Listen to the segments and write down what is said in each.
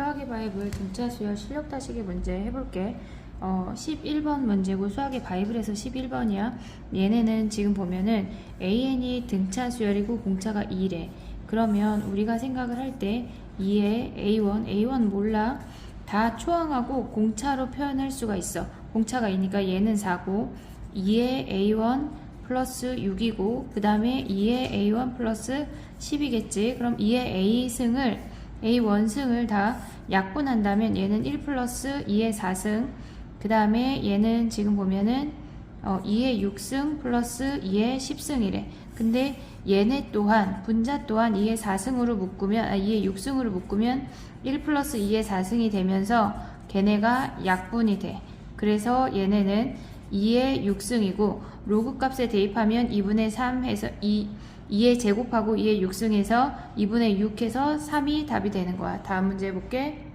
수학의 바이블 등차 수열 실력 따시기 문제 해볼게. 11번 문제고 수학의 바이블에서 11번이야. 얘네는 지금 보면은 AN이 등차 수열이고 공차가 2래. 그러면 우리가 생각을 할 때 2의 A1 몰라. 다 초항하고 공차로 표현할 수가 있어. 공차가 2니까 얘는 4고 2의 A1 플러스 6이고 그 다음에 2의 A1 플러스 10이겠지. 그럼 2의 A1승을 다 약분한다면 얘는 1 플러스 2의 4승, 그 다음에 얘는 지금 보면은 2의 6승 플러스 2의 10승이래. 근데 얘네 또한 분자 또한 2의 4승으로 묶으면 2의 6승으로 묶으면 1 플러스 2의 4승이 되면서 걔네가 약분이 돼. 그래서 얘네는 2의 6승이고 로그 값에 대입하면 2분의 3 해서 2의 제곱하고 2의 6승에서 2분의 6 해서 3이 답이 되는 거야. 다음 문제 해볼게.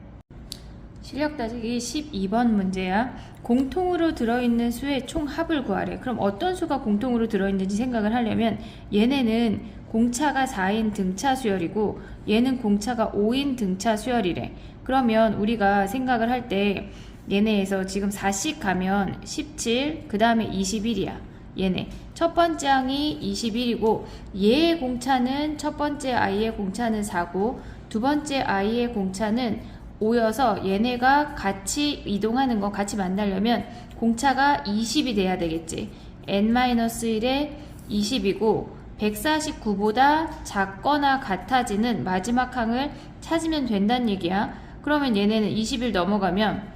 실력 따지기 12번 문제야. 공통으로 들어있는 수의 총합을 구하래. 그럼 어떤 수가 공통으로 들어있는지 생각을 하려면 얘네는 공차가 4인 등차 수열이고 얘는 공차가 5인 등차 수열이래. 그러면 우리가 생각을 할 때 얘네에서 지금 4씩 가면 17, 그 다음에 21이야. 얘네 첫 번째 항이 21이고 얘의 공차는 첫 번째 i의 공차는 4고 두 번째 i의 공차는 5여서 얘네가 같이 이동하는 거 같이 만나려면 공차가 20이 돼야 되겠지. n-1에 20이고 149보다 작거나 같아지는 마지막 항을 찾으면 된다는 얘기야. 그러면 얘네는 20일 넘어가면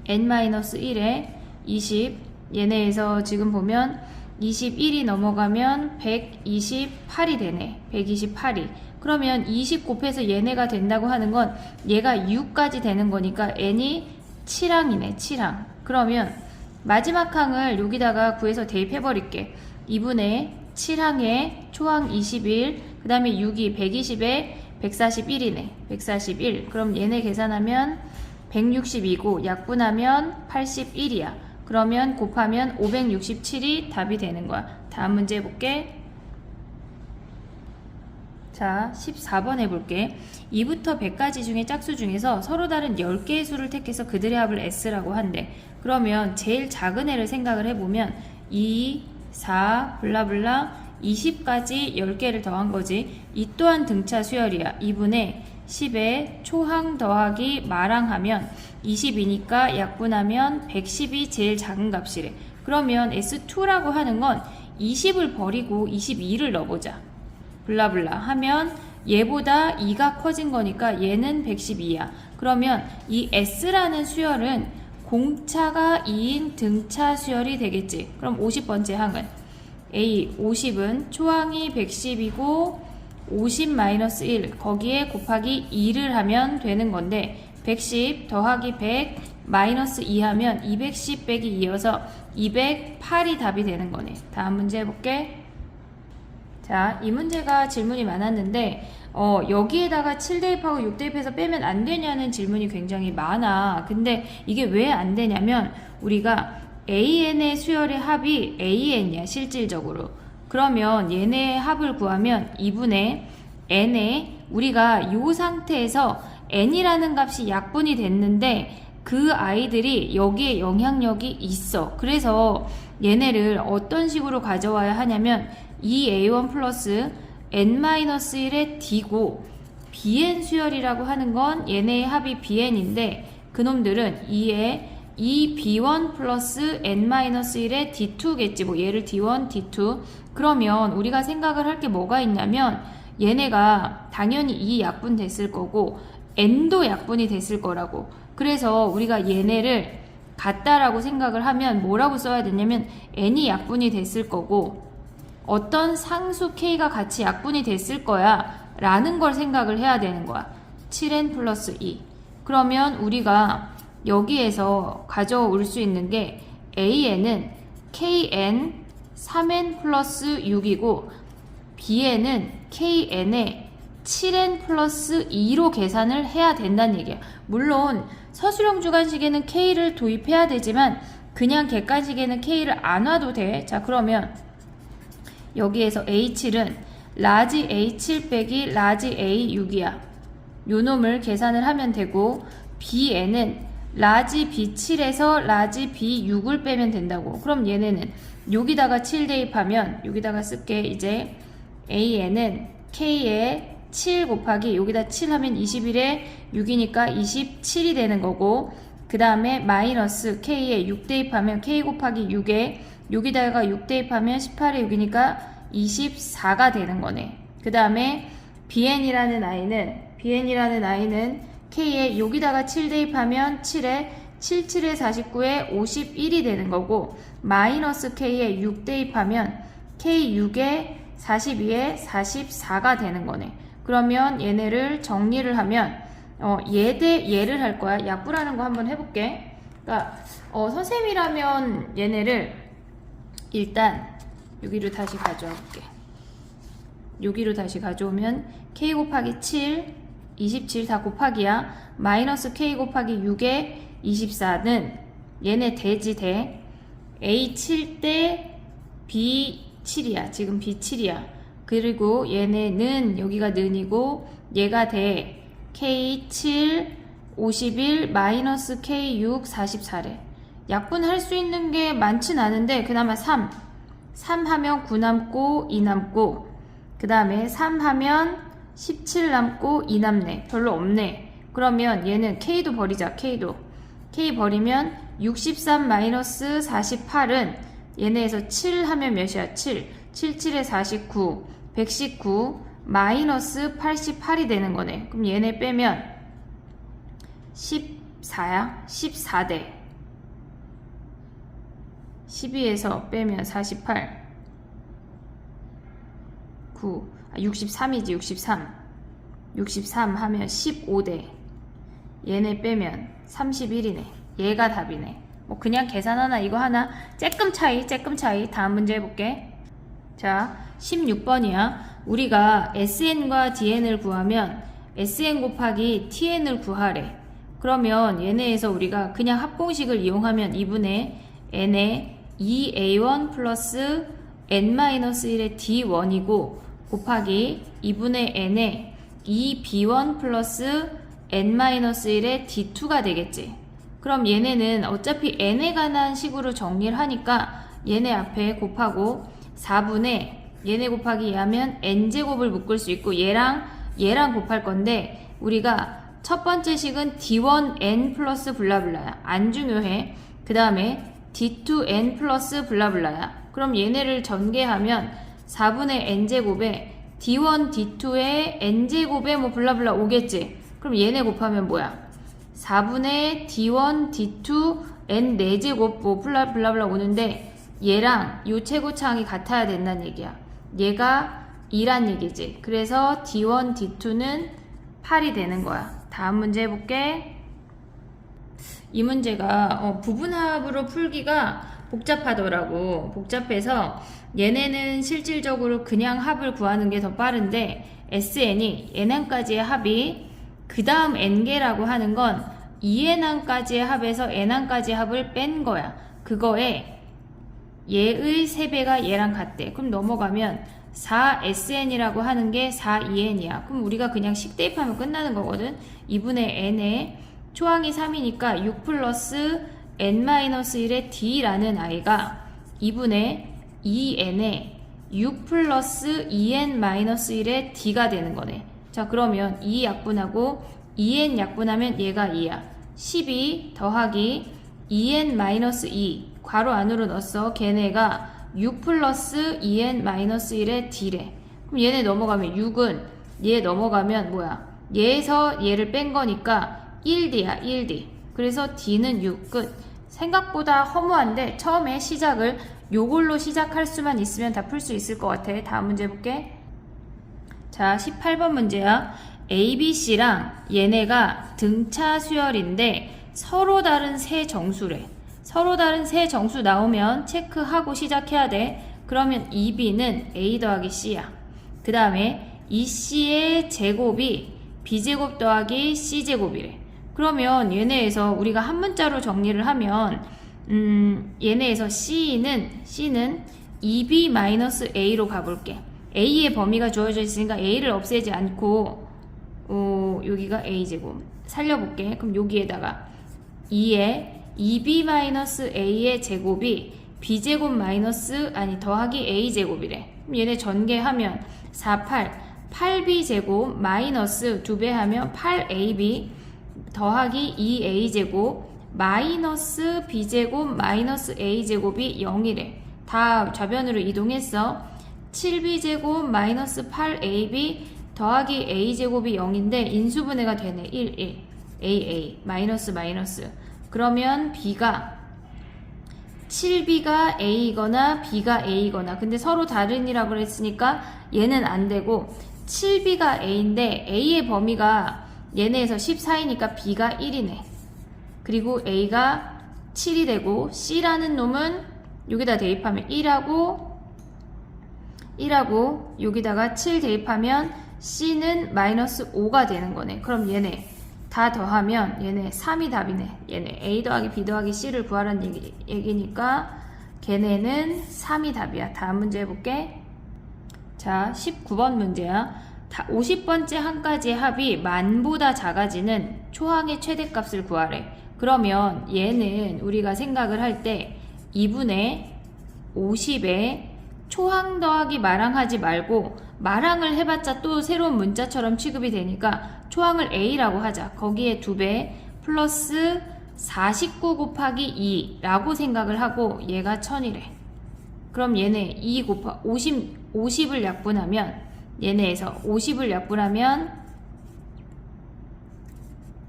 n-1에 20, 얘네에서 지금 보면 21이 넘어가면 128이 되네. 128이. 그러면 20 곱해서 얘네가 된다고 하는 건 얘가 6까지 되는 거니까 n이 7항이네. 7항. 그러면 마지막 항을 여기다가 구해서 대입해 버릴게. 2분의 7항에 초항 21, 그 다음에 6이 120에 141이네. 141. 그럼 얘네 계산하면 162고 약분하면 81이야. 그러면 곱하면 567이 답이 되는 거야. 다음 문제 해볼게. 자, 14번 해볼게. 2부터 100까지 중에 짝수 중에서 서로 다른 10개의 수를 택해서 그들의 합을 S라고 한대. 그러면 제일 작은 애를 생각을 해보면 2, 4, 블라블라 20까지 10개를 더한 거지. 이 또한 등차 수열이야. 2분의 10에 초항 더하기 마랑 하면 20이니까 약분하면 110이 제일 작은 값이래. 그러면 S2라고 하는 건 20을 버리고 22를 넣어보자. 블라블라 하면 얘보다 2가 커진 거니까 얘는 112야. 그러면 이 S라는 수열은 공차가 2인 등차 수열이 되겠지. 그럼 50번째 항은 A 50은 초항이 110이고 50-1 거기에 곱하기 2를 하면 되는 건데 110 더하기 100 마이너스 2 하면 210 빼기 2여서 208이 답이 되는 거네. 다음 문제 해볼게. 자, 이 문제가 질문이 많았는데 여기에다가 7 대입하고 6 대입해서 빼면 안 되냐는 질문이 굉장히 많아. 근데 이게 왜 안 되냐면 우리가 AN의 수열의 합이 AN이야 실질적으로. 그러면 얘네의 합을 구하면 2분의 n에 우리가 이 상태에서 n이라는 값이 약분이 됐는데 그 아이들이 여기에 영향력이 있어. 그래서 얘네를 어떤 식으로 가져와야 하냐면 2a1 플러스 n-1의 d고 bn 수열이라고 하는 건 얘네의 합이 bn인데 그놈들은 2b1 플러스 n-1의 d2겠지. 뭐 얘를 d1, d2. 그러면 우리가 생각을 할 게 뭐가 있냐면 얘네가 당연히 이 약분 됐을 거고 n도 약분이 됐을 거라고. 그래서 우리가 얘네를 같다라고 생각을 하면 뭐라고 써야 되냐면 n이 약분이 됐을 거고 어떤 상수 k가 같이 약분이 됐을 거야 라는 걸 생각을 해야 되는 거야. 7n 플러스 2. 그러면 우리가 여기에서 가져올 수 있는 게 AN은 KN 3N 플러스 6이고 BN은 KN에 7N 플러스 2로 계산을 해야 된다는 얘기야. 물론 서술형 주관식에는 K를 도입해야 되지만 그냥 객관식에는 K를 안 와도 돼. 자, 그러면 여기에서 A7은 라지 A7 빼기 라지 A6이야. 요 놈을 계산을 하면 되고, B에는 라지 B7에서 라지 B6을 빼면 된다고. 그럼 얘네는 여기다가 7 대입하면, 여기다가 쓸게. 이제 A에는 K에 7 곱하기 여기다 7 하면 21에 6이니까 27이 되는 거고, 그 다음에 마이너스 K에 6 대입하면 K 곱하기 6에 여기다가 6 대입하면 18에 6이니까 24가 되는 거네. 그 다음에 BN이라는 아이는 K에 여기다가 7 대입하면 7에 77에 49에 51이 되는 거고, 마이너스 K에 6 대입하면 K6에 42에 44가 되는 거네. 그러면 얘네를 정리를 하면 얘 대 얘를 할 거야. 약분하는 거 한번 해볼게. 그러니까 선생님이라면 얘네를 일단 여기로 다시 가져와 볼게. 여기로 다시 가져오면 K 곱하기 7, 27 다 곱하기야. 마이너스 K 곱하기 6에 24는 얘네 대지 대. A7 대 B7이야. 지금 B7이야. 그리고 얘네는 여기가 는이고 얘가 대. K7 51 마이너스 K6 44래. 약분할 수 있는 게 많진 않은데 그나마 3 하면 9 남고 2 남고, 그 다음에 3 하면 17 남고 2 남네. 별로 없네. 그러면 얘는 K도 버리자. K 버리면 63 마이너스 48은 얘네에서 7 하면 몇이야? 7 7에 49 119 마이너스 88이 되는 거네. 그럼 얘네 빼면 14야? 14대 12에서 빼면 48 9 63이지. 63 하면 15대 얘네 빼면 31이네. 얘가 답이네. 뭐 그냥 계산 하나 이거 하나 쬐끔 차이. 다음 문제 해볼게. 자, 16번이야. 우리가 SN과 DN을 구하면 SN 곱하기 TN을 구하래. 그러면 얘네에서 우리가 그냥 합공식을 이용하면 2분의 N에 2A1 플러스 N-1의 D1이고 곱하기 2분의 N에 2B1 플러스 N-1의 D2가 되겠지. 그럼 얘네는 어차피 N에 관한 식으로 정리를 하니까 얘네 앞에 곱하고 4분의 얘네 곱하기 얘 하면 n제곱을 묶을 수 있고 얘랑 곱할 건데 우리가 첫 번째 식은 d1n 플러스 블라블라야. 안 중요해. 그 다음에 d2n 플러스 블라블라야. 그럼 얘네를 전개하면 4분의 n제곱에 d1, d2의 n제곱에 뭐 블라블라 오겠지. 그럼 얘네 곱하면 뭐야? 4분의 d1, d2, n 4제곱 뭐 블라블라 오는데 얘랑 요 최고차항이 같아야 된다는 얘기야. 얘가 2란 얘기지. 그래서 D1, D2는 8이 되는 거야. 다음 문제 해볼게. 이 문제가 부분합으로 풀기가 복잡하더라고. 복잡해서 얘네는 실질적으로 그냥 합을 구하는 게 더 빠른데 SN이 n항까지의 합이 그 다음 n개라고 하는 건 2n항까지의 합에서 n항까지의 합을 뺀 거야. 그거에 얘의 3배가 얘랑 같대. 그럼 넘어가면 4SN이라고 하는 게 4EN이야. 그럼 우리가 그냥 식 대입하면 끝나는 거거든. 2분의 N에 초항이 3이니까 6 플러스 N-1의 D라는 아이가 2분의 2N에 6 플러스 2N-1의 D가 되는 거네. 자, 그러면 2 약분하고 2N 약분하면 얘가 2야. 12 더하기 2N-2 괄호 안으로 넣었어. 걔네가 6 플러스 2N-1의 D래. 그럼 얘네 넘어가면 6은 얘 넘어가면 뭐야? 얘에서 얘를 뺀 거니까 1D야. 1D. 그래서 D는 6 끝. 생각보다 허무한데 처음에 시작을 요걸로 시작할 수만 있으면 다 풀 수 있을 것 같아. 다음 문제 볼게. 자, 18번 문제야. A, B, C랑 얘네가 등차 수열인데 서로 다른 세 정수래. 서로 다른 세 정수 나오면 체크하고 시작해야 돼. 그러면 2B는 A 더하기 C야. 그 다음에 이 C의 제곱이 B제곱 더하기 C제곱이래. 그러면 얘네에서 우리가 한 문자로 정리를 하면 얘네에서 C는 2B-A로 가볼게. A의 범위가 주어져 있으니까 A를 없애지 않고 여기가 a제곱 살려볼게. 그럼 여기에다가 2에 2b-a의 제곱이 b제곱 더하기 a제곱이래. 그럼 얘네 전개하면 4, 8b제곱 마이너스 2배 하면 8ab 더하기 2a제곱 마이너스 b제곱 마이너스 a제곱이 0이래. 다 좌변으로 이동했어. 7b제곱 마이너스 8ab 더하기 a제곱이 0인데 인수분해가 되네. 1, 1 a 마이너스 그러면 b가 7b가 a이거나 b가 a이거나, 근데 서로 다른이라고 그랬으니까 얘는 안 되고 7b가 a인데 a의 범위가 얘네에서 14이니까 b가 1이네. 그리고 a가 7이 되고 c라는 놈은 여기다 대입하면 1하고 여기다가 7 대입하면 c는 마이너스 5가 되는 거네. 그럼 얘네 다 더하면 얘네 3이 답이네. 얘네 a 더하기 b 더하기 c를 구하라는 얘기니까 걔네는 3이 답이야. 다음 문제 해볼게. 자, 19번 문제야. 50번째 한 가지의 합이 만보다 작아지는 초항의 최대값을 구하래. 그러면 얘는 우리가 생각을 할 때 2분의 50에 초항 더하기 마랑 하지 말고, 마랑을 해봤자 또 새로운 문자처럼 취급이 되니까 초항을 a라고 하자. 거기에 2배 플러스 49 곱하기 2라고 생각을 하고 얘가 1000이래. 그럼 얘네 2 곱하 50을 약분하면, 얘네에서 50을 약분하면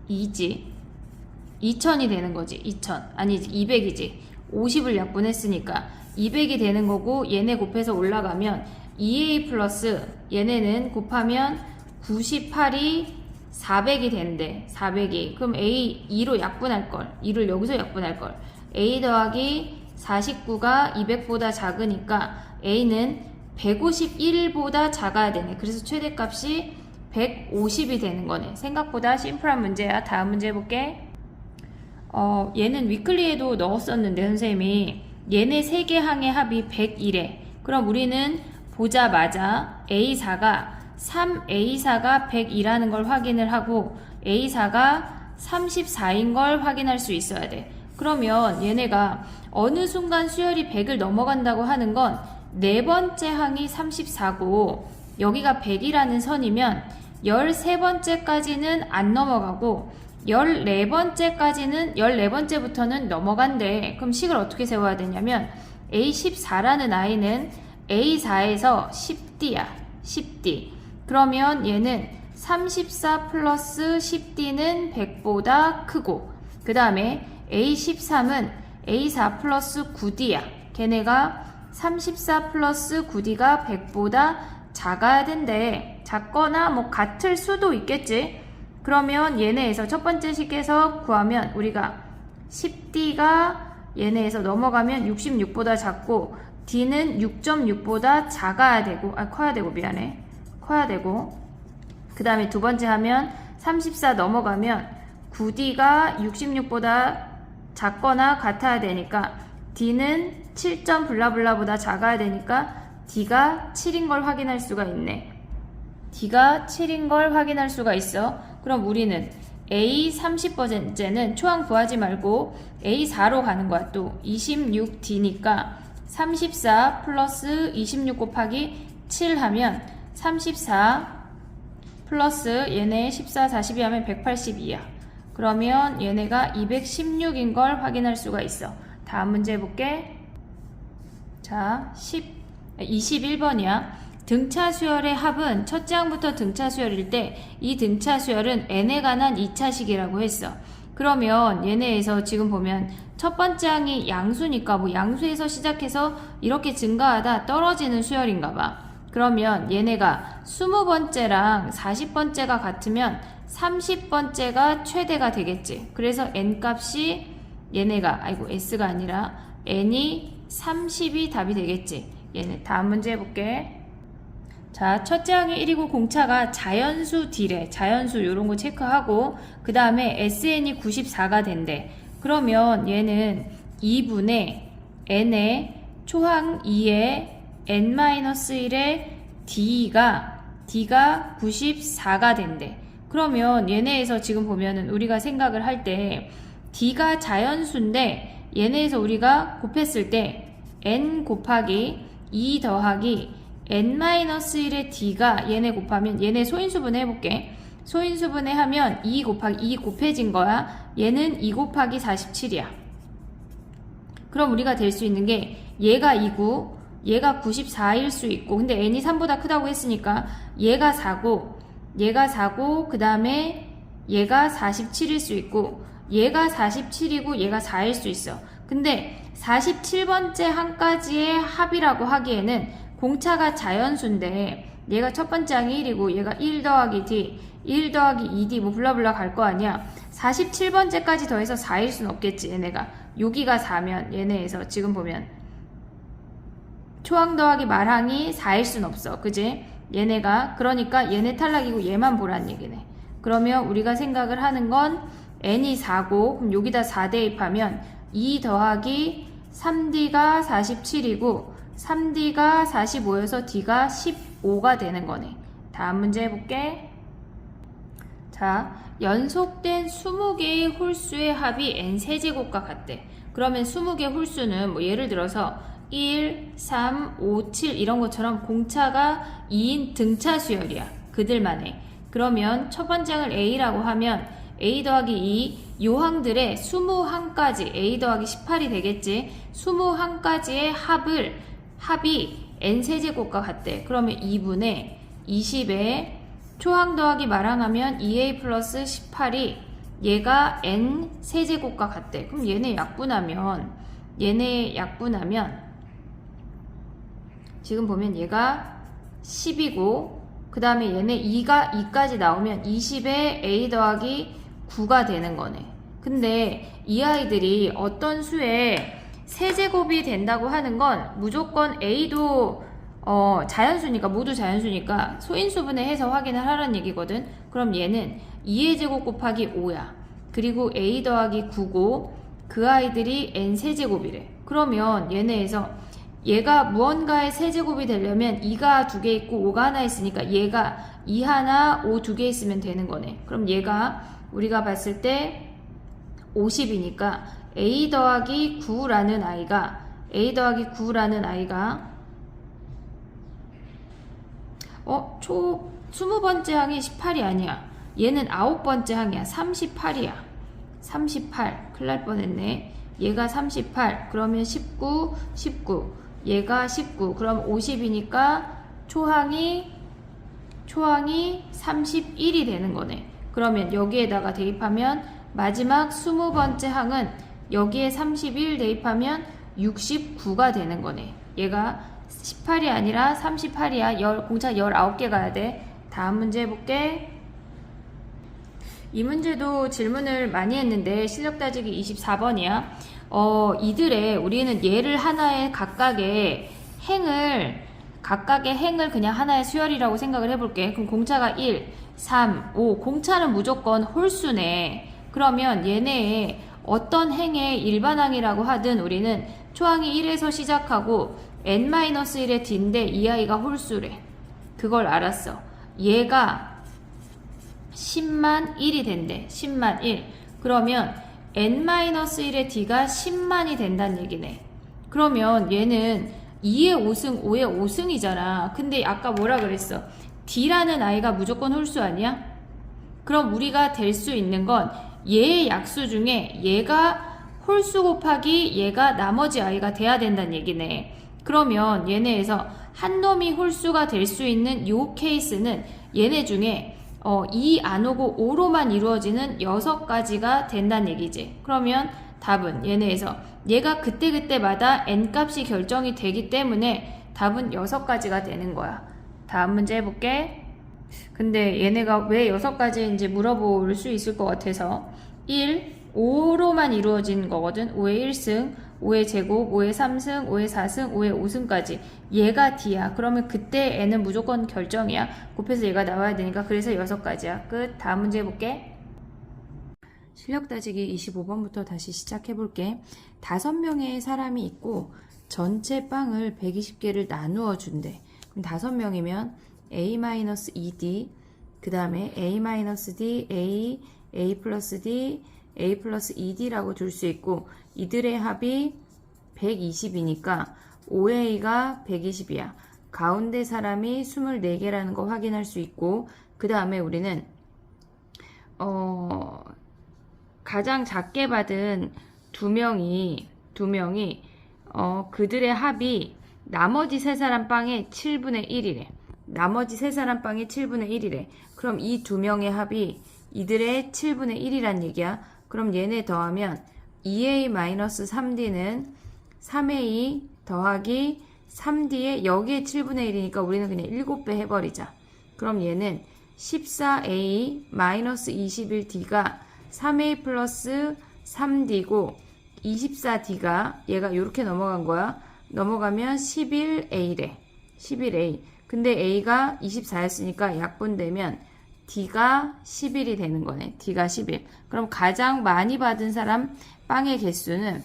2지 2000이 되는 거지. 2000 아니지 200이지. 50을 약분했으니까 200이 되는 거고, 얘네 곱해서 올라가면 2a 플러스 얘네는 곱하면 98이 400이 된대. 400이. 그럼 a 2로 약분할걸. 2를 여기서 약분할걸. a 더하기 49가 200보다 작으니까 a는 151보다 작아야 되네. 그래서 최대값이 150이 되는 거네. 생각보다 심플한 문제야. 다음 문제 해볼게. 얘는 위클리에도 넣었었는데 선생님이 얘네 3개 항의 합이 101에. 그럼 우리는 보자마자 A4가 3A4가 102라는 걸 확인을 하고 A4가 34인 걸 확인할 수 있어야 돼. 그러면 얘네가 어느 순간 수열이 100을 넘어간다고 하는 건 4번째 항이 34고 여기가 100이라는 선이면 13번째까지는 안 넘어가고 14번째부터는 넘어간대. 그럼 식을 어떻게 세워야 되냐면 A14라는 아이는 A4에서 10D야. 10D. 그러면 얘는 34 플러스 10D는 100보다 크고, 그 다음에 A13은 A4 플러스 9D야. 걔네가 34 플러스 9D가 100보다 작아야 된대. 작거나 뭐 같을 수도 있겠지. 그러면 얘네에서 첫 번째 식에서 구하면 우리가 10D가 얘네에서 넘어가면 66보다 작고 D는 6.6보다 작아야 되고, 커야 되고, 미안해. 커야 되고, 그 다음에 두 번째 하면 34 넘어가면 9D가 66보다 작거나 같아야 되니까 D는 7. 블라블라보다 작아야 되니까 D가 7인 걸 확인할 수가 있네. D가 7인 걸 확인할 수가 있어. 그럼 우리는 A 30번째는 초항 구하지 말고 A4로 가는 거야. 또 26D니까 34 플러스 26 곱하기 7 하면 34 플러스 얘네 14, 42 하면 182야. 그러면 얘네가 216인 걸 확인할 수가 있어. 다음 문제 해볼게. 자, 21번이야. 등차 수열의 합은 첫째 항부터 등차 수열일 때 이 등차 수열은 n에 관한 2차식이라고 했어. 그러면 얘네에서 지금 보면 첫 번째 항이 양수니까 뭐 양수에서 시작해서 이렇게 증가하다 떨어지는 수열인가 봐. 그러면 얘네가 20번째랑 40번째가 같으면 30번째가 최대가 되겠지. 그래서 n값이 얘네가 s가 아니라 n이 30이 답이 되겠지. 얘네 다음 문제 해볼게. 자, 첫째 항이 1이고 공차가 자연수 D래. 자연수 요런 거 체크하고 그 다음에 SN이 94가 된대. 그러면 얘는 2분의 n의 초항 2의 n-1의 D가 94가 된대. 그러면 얘네에서 지금 보면은 우리가 생각을 할 때 D가 자연수인데 얘네에서 우리가 곱했을 때 n 곱하기 2 더하기 n-1의 D가 얘네 곱하면 얘네 소인수분해 해볼게. 소인수분해 하면 2 곱하기 2 곱해진 거야. 얘는 2 곱하기 47이야. 그럼 우리가 될 수 있는 게 얘가 2고 얘가 94일 수 있고, 근데 n이 3보다 크다고 했으니까 얘가 4고 얘가 4고 그 다음에 얘가 47일 수 있고 얘가 47이고 얘가 4일 수 있어. 근데 47번째 한까지의 합이라고 하기에는 공차가 자연수인데 얘가 첫 번째 항이 1이고 얘가 1 더하기 D 1 더하기 2D 뭐 블라블라 갈 거 아니야. 47번째까지 더해서 4일 순 없겠지. 얘네가 여기가 4면 얘네에서 지금 보면 초항 더하기 말항이 4일 순 없어. 그지? 얘네가 그러니까 얘네 탈락이고 얘만 보란 얘기네. 그러면 우리가 생각을 하는 건 n이 4고 그럼 여기다 4 대입하면 2 더하기 3D가 47이고 3D가 45여서 D가 15가 되는 거네. 다음 문제 해볼게. 자, 연속된 20개의 홀수의 합이 n세제곱과 같대. 그러면 20개 홀수는 뭐 예를 들어서 1, 3, 5, 7 이런 것처럼 공차가 2인 등차 수열이야. 그들만의. 그러면 첫 번째 항을 A라고 하면 A 더하기 2 요항들의 20항까지 A 더하기 18이 되겠지. 20항까지의 합이 n세제곱과 같대. 그러면 2분의 20에 초항 더하기 말항하면 2a 플러스 18이 얘가 n세제곱과 같대. 그럼 얘네 약분하면 지금 보면 얘가 10이고 그 다음에 얘네 2까지 나오면 20에 a 더하기 9가 되는 거네. 근데 이 아이들이 어떤 수에 세제곱이 된다고 하는 건 무조건 a도 자연수니까 모두 자연수니까 소인수분해 해서 확인을 하라는 얘기거든. 그럼 얘는 2의 제곱 곱하기 5야. 그리고 a 더하기 9고 그 아이들이 n세제곱이래. 그러면 얘네에서 얘가 무언가의 세제곱이 되려면 2가 2개 있고 5가 하나 있으니까 얘가 2 하나 5 2개 있으면 되는 거네. 그럼 얘가 우리가 봤을 때 50이니까 a 더하기 9라는 아이가 20번째 항이 18이 아니야. 얘는 9번째 항이야. 38이야. 38. 큰일 날 뻔했네. 얘가 38. 그러면 19. 얘가 19. 그럼 50이니까 초항이 31이 되는 거네. 그러면 여기에다가 대입하면 마지막 20번째 항은 여기에 31 대입하면 69가 되는 거네. 얘가 18이 아니라 38이야. 공차 19개 가야 돼. 다음 문제 해볼게. 이 문제도 질문을 많이 했는데 실력 따지기 24번이야. 우리는 얘를 하나의 각각의 행을 그냥 하나의 수열이라고 생각을 해볼게. 그럼 공차가 1, 3, 5. 공차는 무조건 홀수네. 그러면 얘네의 어떤 행의 일반항이라고 하든 우리는 초항이 1에서 시작하고 n-1의 D인데 이 아이가 홀수래. 그걸 알았어. 얘가 10만 1이 된대. 10만 1. 그러면 n-1의 D가 10만이 된다는 얘기네. 그러면 얘는 2의 5승, 5의 5승이잖아. 근데 아까 뭐라 그랬어? D라는 아이가 무조건 홀수 아니야? 그럼 우리가 될 수 있는 건 얘의 약수 중에 얘가 홀수 곱하기 얘가 나머지 아이가 돼야 된다는 얘기네. 그러면 얘네에서 한 놈이 홀수가 될 수 있는 요 케이스는 얘네 중에 2 안 오고 5로만 이루어지는 6가지가 된다는 얘기지. 그러면 답은 얘네에서 얘가 그때그때마다 n값이 결정이 되기 때문에 답은 6가지가 되는 거야. 다음 문제 해볼게. 근데 얘네가 왜 6가지인지 물어볼 수 있을 것 같아서 1, 5로만 이루어진 거거든. 5의 1승, 5의 제곱, 5의 3승, 5의 4승, 5의 5승까지 얘가 D야. 그러면 그때 N은 무조건 결정이야. 곱해서 얘가 나와야 되니까 그래서 6가지야. 끝. 다음 문제 해볼게. 실력 따지기 25번부터 다시 시작해볼게. 5명의 사람이 있고 전체 빵을 120개를 나누어 준대. 그럼 5명이면 A-2D 그 다음에 A-D, A 플러스 D, A 플러스 2D라고 줄 수 있고 이들의 합이 120이니까 OA가 120이야. 가운데 사람이 24개라는 거 확인할 수 있고 그 다음에 우리는 가장 작게 받은 두 명이 그들의 합이 나머지 세 사람 빵의 7분의 1이래. 나머지 세 사람 빵의 7분의 1이래. 그럼 이 두 명의 합이 이들의 7분의 1이란 얘기야. 그럼 얘네 더하면 2A-3D는 3A 더하기 3D에 여기에 7분의 1이니까 우리는 그냥 7배 해버리자. 그럼 얘는 14A-21D가 3A 플러스 3D고 24D가 얘가 이렇게 넘어간 거야. 넘어가면 11A래. 11A. 근데 A가 24였으니까 약분되면 D가 11이 되는 거네. D가 11. 그럼 가장 많이 받은 사람 빵의 개수는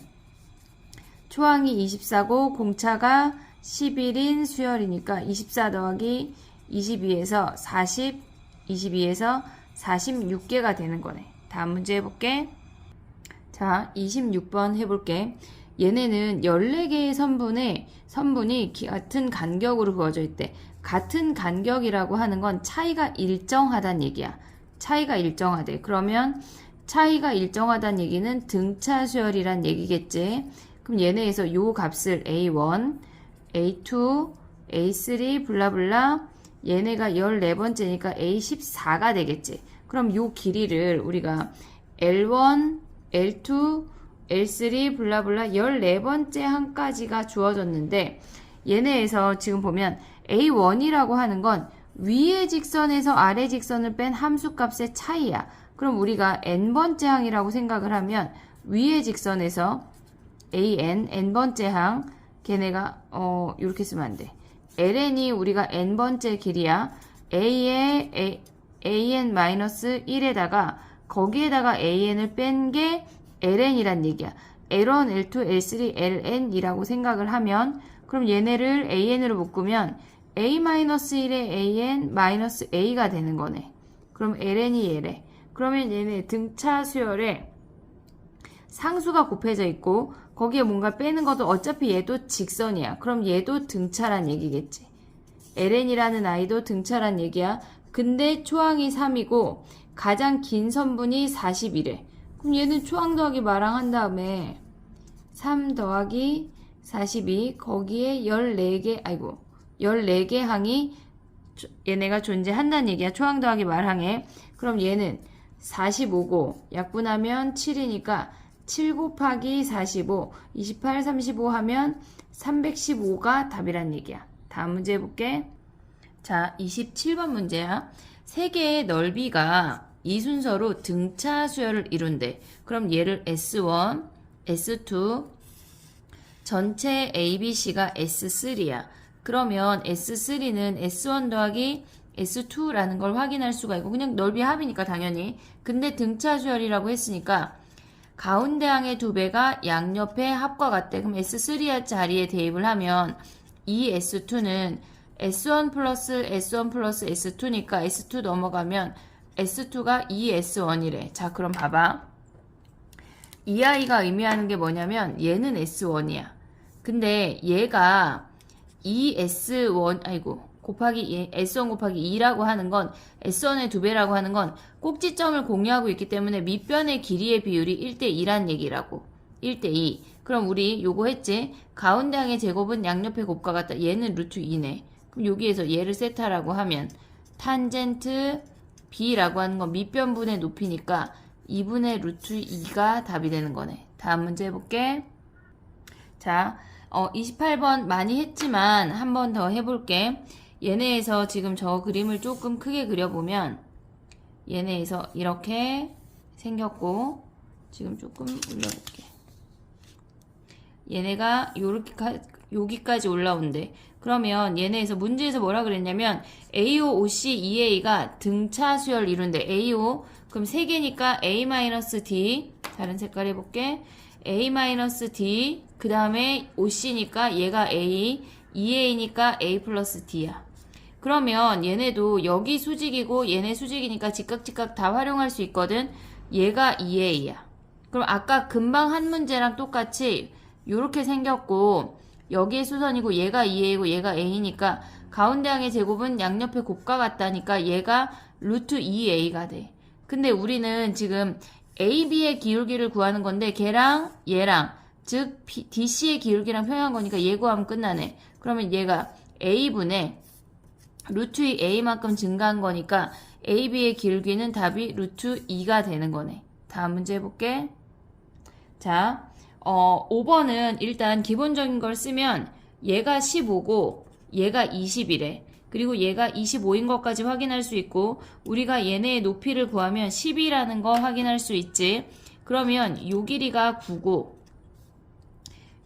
초항이 24고 공차가 11인 수열이니까 24 더하기 22에서 46개가 되는 거네. 다음 문제 해볼게. 자, 26번 해볼게. 얘네는 14개의 선분이 같은 간격으로 그어져 있대. 같은 간격이라고 하는 건 차이가 일정하다는 얘기야. 차이가 일정하대. 그러면 차이가 일정하다는 얘기는 등차 수열이란 얘기겠지. 그럼 얘네에서 요 값을 A1, A2, A3 블라블라 얘네가 14번째니까 A14가 되겠지. 그럼 요 길이를 우리가 L1, L2, L3 블라블라 14번째 한까지가 주어졌는데 얘네에서 지금 보면 A1이라고 하는 건 위의 직선에서 아래 직선을 뺀 함수값의 차이야. 그럼 우리가 n번째 항이라고 생각을 하면 위의 직선에서 n번째 항 걔네가 이렇게 쓰면 안 돼. ln이 우리가 n번째 길이야. a에 an-1에다가 거기에다가 an을 뺀 게 ln이란 얘기야. L1, L2, L3, ln이라고 생각을 하면 그럼 얘네를 an으로 묶으면 a-1에 an-a가 되는 거네. 그럼 ln이 얘래. 그러면 얘네 등차 수열에 상수가 곱해져 있고 거기에 뭔가 빼는 것도 어차피 얘도 직선이야. 그럼 얘도 등차란 얘기겠지. ln이라는 아이도 등차란 얘기야. 근데 초항이 3이고 가장 긴 선분이 40이래. 그럼 얘는 초항 더하기 마랑 한 다음에 3 더하기 42 거기에 14개 항이 얘네가 존재한다는 얘기야. 초항 더하기 말항에. 그럼 얘는 45고 약분하면 7이니까 7 곱하기 45 28, 35 하면 315가 답이란 얘기야. 다음 문제 해볼게. 자, 27번 문제야. 세 개의 넓이가 이 순서로 등차 수열을 이룬대. 그럼 얘를 S1, S2 전체 ABC가 S3야. 그러면 S3는 S1 더하기 S2라는 걸 확인할 수가 있고 그냥 넓이 합이니까 당연히. 근데 등차 수열이라고 했으니까 가운데 항의 2배가 양옆의 합과 같대. 그럼 S3 자리에 대입을 하면 이 S2는 S1 플러스 S1 플러스 S2니까 S2 넘어가면 S2가 2S1이래. 자, 그럼 봐봐. 이 아이가 의미하는 게 뭐냐면 얘는 S1이야. 근데 얘가 2S1 곱하기 S1 곱하기 2라고 하는 건 S1의 2배라고 하는 건 꼭지점을 공유하고 있기 때문에 밑변의 길이의 비율이 1대2란 얘기라고. 1대2. 그럼 우리 요거 했지? 가운데 항의 제곱은 양옆의 곱과 같다. 얘는 루트 2네. 그럼 여기에서 얘를 세타라고 하면 탄젠트 B라고 하는 건 밑변분의 높이니까 2분의 루트 2가 답이 되는 거네. 다음 문제 해볼게. 자, 28번 많이 했지만 한 번 더 해볼게. 얘네에서 지금 저 그림을 조금 크게 그려보면 얘네에서 이렇게 생겼고 지금 조금 올려볼게. 얘네가 여기까지 올라온대. 그러면 얘네에서 문제에서 뭐라 그랬냐면 AO, OC, EA가 등차 수열 이룬대. AO 그럼 3개니까 A-D 다른 색깔 해볼게. A-D 그 다음에 OC니까 얘가 A, EA니까 A 플러스 D야. 그러면 얘네도 여기 수직이고 얘네 수직이니까 직각 다 활용할 수 있거든. 얘가 2a야. 그럼 아까 금방 한 문제랑 똑같이 요렇게 생겼고 여기에 수선이고 얘가 2a고 얘가 a니까 가운데 항의 제곱은 양옆에 곱과 같다니까 얘가 루트 2a가 돼. 근데 우리는 지금 AB의 기울기를 구하는 건데 걔랑 얘랑 즉 DC의 기울기랑 평행한 거니까 얘 구하면 끝나네. 그러면 얘가 A분의 루트 2 A만큼 증가한 거니까 AB의 기울기는 답이 루트 2가 되는 거네. 다음 문제 해볼게. 자, 5번은 일단 기본적인 걸 쓰면 얘가 15고 얘가 20이래. 그리고 얘가 25인 것까지 확인할 수 있고 우리가 얘네의 높이를 구하면 10이라는 거 확인할 수 있지. 그러면 요 길이가 9고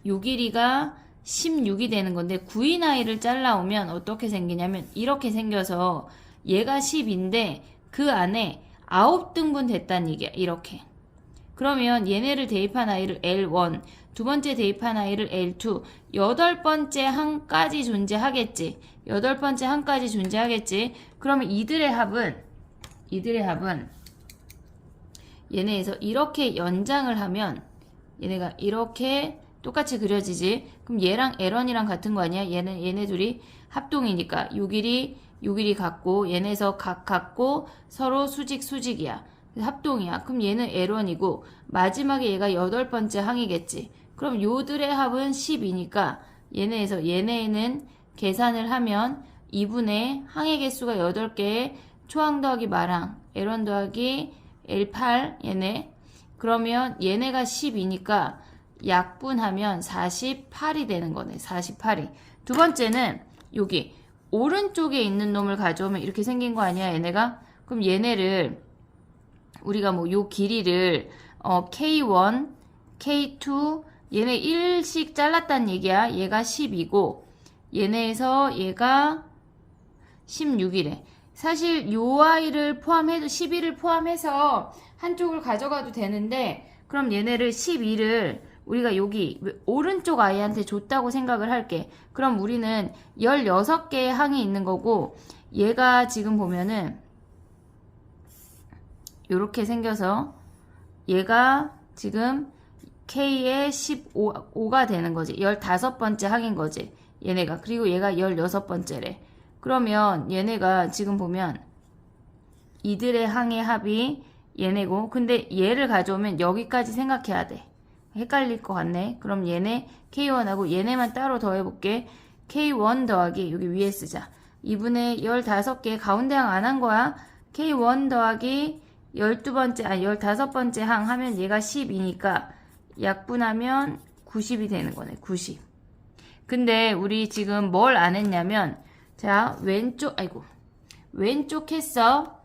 요 길이가 16이 되는 건데 9인 아이를 잘라오면 어떻게 생기냐면 이렇게 생겨서 얘가 10인데 그 안에 9등분 됐다는 얘기야. 이렇게. 그러면 얘네를 대입한 아이를 L1, 두 번째 대입한 아이를 L2, 여덟 번째 항까지 존재하겠지. 여덟 번째 항까지 존재하겠지. 그러면 이들의 합은 얘네에서 이렇게 연장을 하면 얘네가 이렇게 똑같이 그려지지. 그럼 얘랑 L1이랑 같은 거 아니야? 얘네 둘이 합동이니까 요 길이 같고 얘네에서 각 같고 서로 수직이야. 합동이야. 그럼 얘는 L1이고 마지막에 얘가 여덟 번째 항이겠지. 그럼 요들의 합은 10이니까 얘네에서 얘네는 계산을 하면 2분의 항의 개수가 8개에 초항 더하기 말항 L1 더하기 L8 얘네. 그러면 얘네가 10이니까 약분하면 48이 되는 거네. 48이. 두 번째는 여기 오른쪽에 있는 놈을 가져오면 이렇게 생긴 거 아니야 얘네가? 그럼 얘네를 우리가 뭐 요 길이를 K1, K2 얘네 1씩 잘랐다는 얘기야. 얘가 10이고 얘네에서 얘가 16이래. 사실 요 아이를 포함해도 12를 포함해서 한쪽을 가져가도 되는데 그럼 얘네를 12를 우리가 여기 오른쪽 아이한테 줬다고 생각을 할게. 그럼 우리는 16개의 항이 있는 거고 얘가 지금 보면은 요렇게 생겨서 얘가 지금 K의 15가 되는 거지. 15번째 항인 거지. 얘네가. 그리고 얘가 16번째래. 그러면 얘네가 지금 보면 이들의 항의 합이 얘네고 근데 얘를 가져오면 여기까지 생각해야 돼. 헷갈릴 것 같네. 그럼 얘네 K1하고 얘네만 따로 더해볼게. K1 더하기 여기 위에 쓰자. 2분의 15개 가운데 항 안 한 거야. K1 더하기 15번째 항 하면 얘가 10이니까 약분하면 90이 되는 거네. 90. 근데 우리 지금 뭘 안 했냐면 자 왼쪽 했어.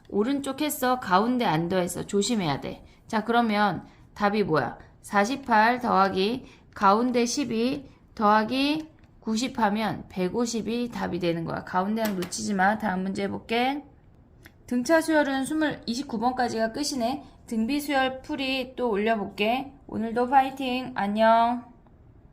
오른쪽 했어. 가운데 안 더했어. 조심해야 돼. 자 그러면 답이 뭐야? 48 더하기 가운데 12 더하기 90 하면 150이 답이 되는 거야. 가운데 항 놓치지 마. 다음 문제 해볼게. 등차 수열은 29번까지가 끝이네. 등비 수열 풀이 또 올려볼게. 오늘도 파이팅. 안녕.